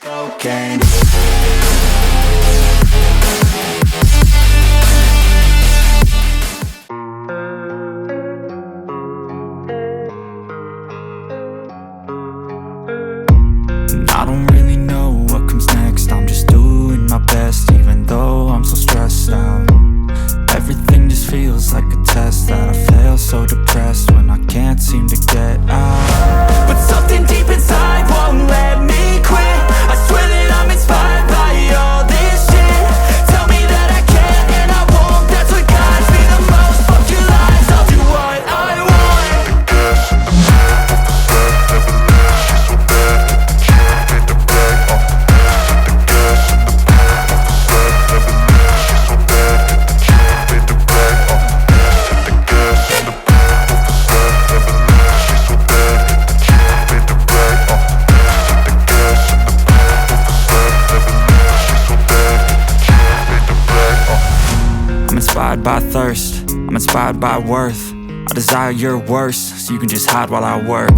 Cocaine. I don't really know what comes next. I'm just doing my best, even though I'm so stressed out. Everything just feels like a test that I fail, so depressed when I can't seem to get out. But something deep inside won't let me quit. I swear that I'm inspired by all this shit. Tell me that I can and I won't. That's what guides me the most. Fuck your lies, I'll do what I want. I'm inspired by thirst, I'm inspired by worth. I desire your worst, so you can just hide while I work.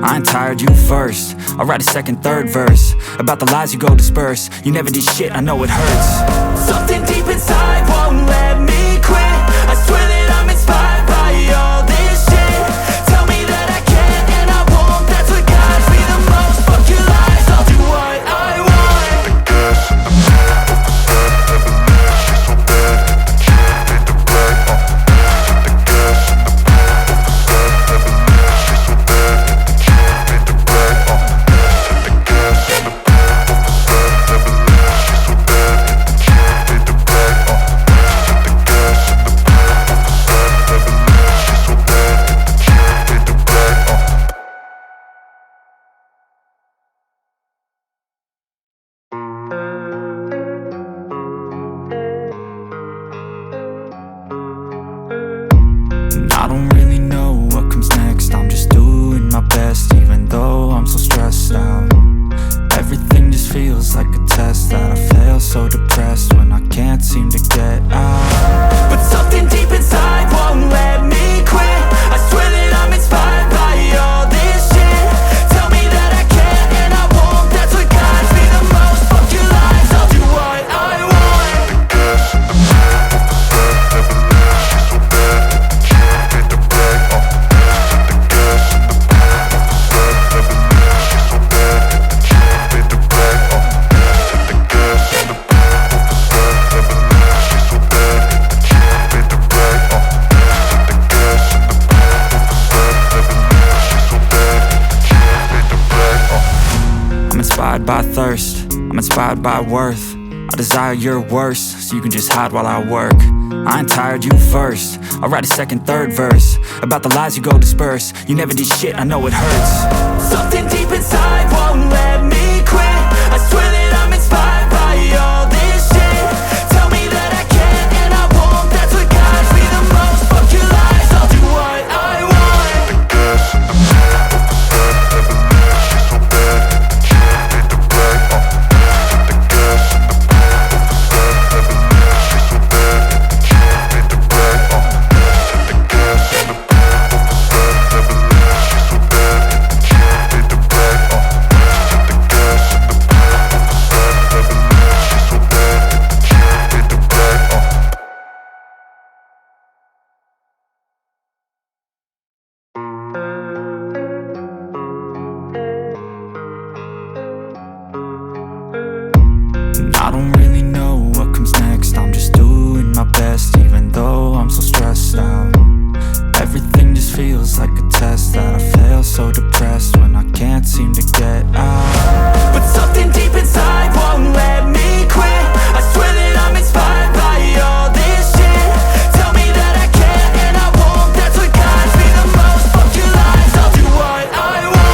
I ain't tired, you first. I'll write a second, third verse about the lies you go disperse. You never did shit, I know it hurts. Something deep inside won't let me quit. I swear that I'm inspired by all this shit. Tell me that I can and I won't. That's what guides me the most. Fuck your lies, I'll do what I want. I don't really know what comes next. I'm just doing my best, even though I'm so stressed out. Everything just feels like a test that I fail, so depressed when I can't seem to get out. But something deep inside won't let me quit. I swear that I'm inspired by all this shit. Tell me that I can and I won't. That's what guides me the most. Fuck your lies, I'll do what I want. I'm inspired by thirst, I'm inspired by worth. I desire your worst, so you can just hide while I work. I ain't tired, you first. I'll write a second, third verse about the lies you go disperse. You never did shit, I know it hurts. Something deep inside won't let me quit. I swear that I'm inspired by all this shit. Tell me that I can and I won't. That's what guides me the most. Fuck your lies, I'll do what I want. I don't really know what comes next. I'm just doing my best, even though I'm so stressed out. Everything just feels like a test that I fail, so depressed when I can't seem to get out. But something deep inside won't let me quit. I swear that I'm inspired by all this shit. Tell me that I can and I won't. That's what guides me the most. Fuck your lies, I'll do what I want.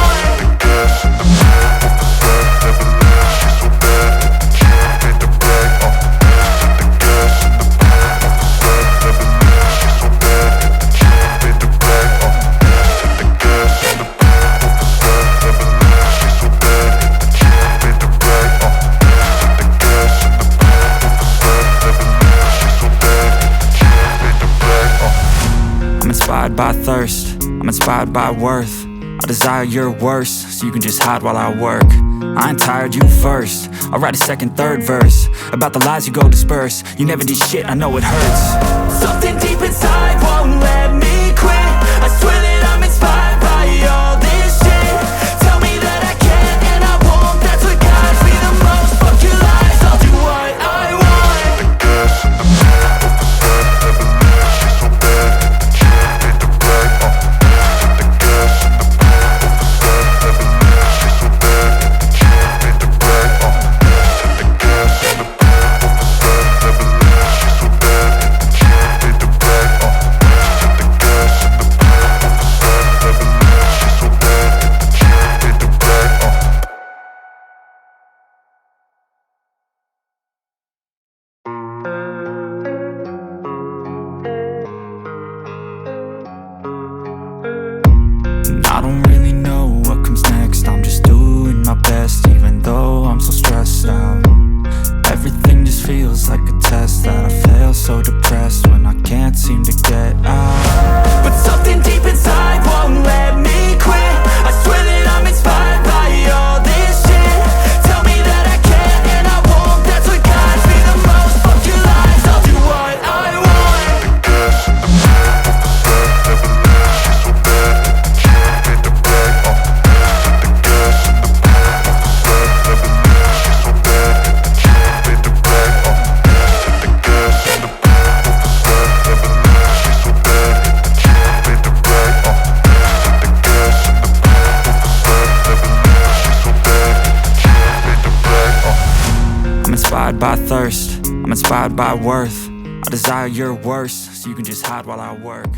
inspired by thirst, I'm inspired by worth. I desire your worst, so you can just hide while I work. I ain't tired, you first. I'll write a second, third verse about the lies you go disperse. You never did shit, I know it hurts. Something deep inside won't let me quit. I swear that I'm inspired by all this shit. Tell me that I can't and I won't. That's what guides me the most. Fuck your lies, I'll do what I want. The gas in the back of the set, never leave. She's so bad that the chick made the brag. The gas in the back of the set, never leave. She's so bad that the chick made the brag. The gas in the back of the set, never leave. She's so bad that the chick made the brag. The gas in the back of the set, never leave. She's so bad that the chick made the brag. I don't really know what comes next. I'm just doing my best, even though I'm so stressed out. Everything just feels like a test that I fail, so depressed when I can't seem to get out. But something deep inside won't let me quit. I swear that I'm inspired by all this shit. Tell me that I can't and I won't. That's what guides me the most. Fuck your lies, I'll do what I want. The gas in the back of the set, never leave. She's so bad that the chick made the brag. The gas in the back of the set, never leave. She's so bad that the chick made the brag. The gas in the back of the set, never leave. She's so bad that the chick made the brag. The gas in the back of the set, never leave. She's so bad that the chick made the brag. I'm inspired by thirst, I'm inspired by worth. I desire your worst, so you can just hide while I work.